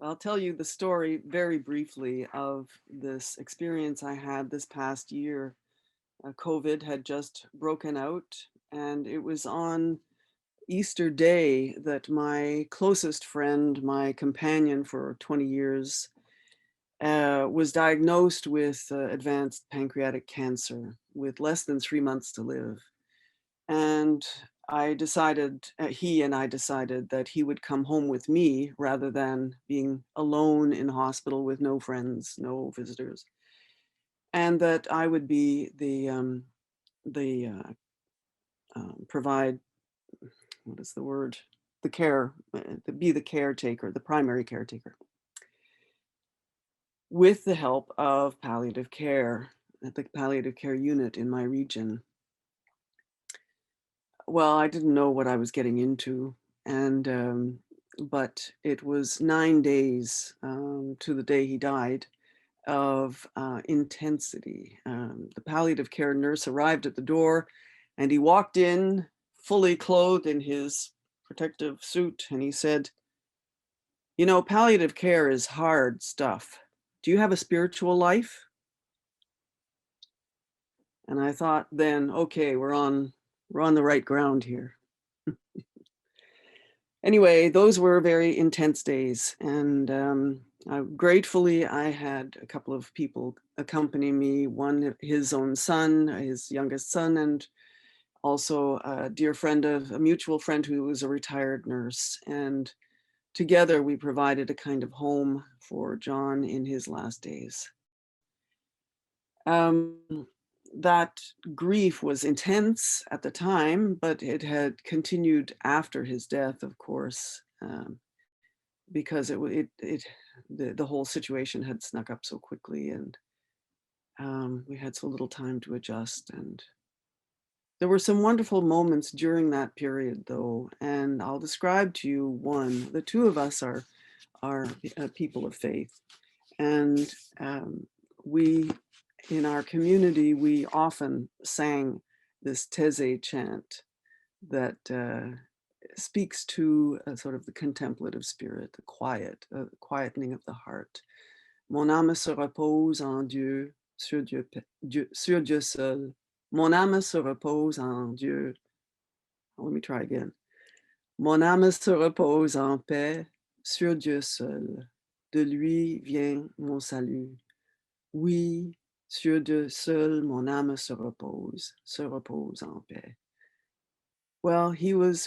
I'll tell you the story very briefly of this experience I had this past year. COVID had just broken out, and it was on Easter Day that my closest friend, my companion for 20 years, was diagnosed with advanced pancreatic cancer with less than 3 months to live. And he and I decided that he would come home with me rather than being alone in hospital with no friends, no visitors, and that I would be provide, what is the word? The care, be the caretaker, the primary caretaker, with the help of palliative care at the palliative care unit in my region. Well, I didn't know what I was getting into, and but it was 9 days to the day he died of intensity. The palliative care nurse arrived at the door, and he walked in fully clothed in his protective suit, and he said, "You know, palliative care is hard stuff. Do you have a spiritual life?" And I thought then, okay, we're on the right ground here. Anyway, those were very intense days, and gratefully, I had a couple of people accompany me. One, his own son, his youngest son, and also a dear friend of a mutual friend who was a retired nurse. And together, we provided a kind of home for John in his last days. Um, that grief was intense at the time, but it had continued after his death, of course. Because the whole situation had snuck up so quickly, and we had so little time to adjust. And there were some wonderful moments during that period, though, and I'll describe to you one. The two of us are people of faith, and we in our community we often sang this Teze chant that speaks to sort of the contemplative spirit, the quietening of the heart. Mon âme se repose en Dieu, sur Dieu seul. Mon âme se repose en Dieu. Let me try again. Mon âme se repose en paix, sur Dieu seul. De lui vient mon salut. Oui, sur Dieu seul, mon âme se repose en paix. Well,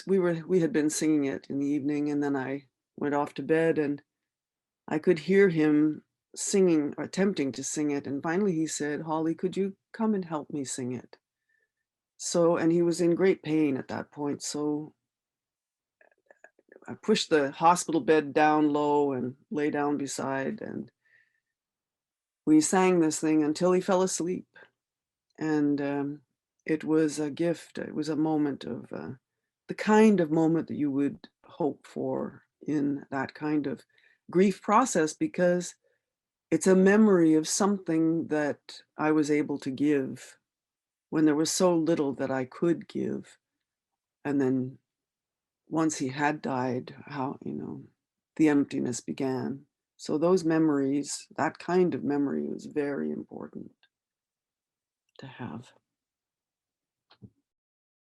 we had been singing it in the evening, and then I went off to bed, and I could hear him singing or attempting to sing it, and finally he said, "Holly, could you come and help me sing it?" So, and he was in great pain at that point, so I pushed the hospital bed down low and lay down beside, and we sang this thing until he fell asleep. And it was a gift. It was a moment of the kind of moment that you would hope for in that kind of grief process, because it's a memory of something that I was able to give when there was so little that I could give. And then once he had died, how, the emptiness began. So those memories, that kind of memory was very important to have.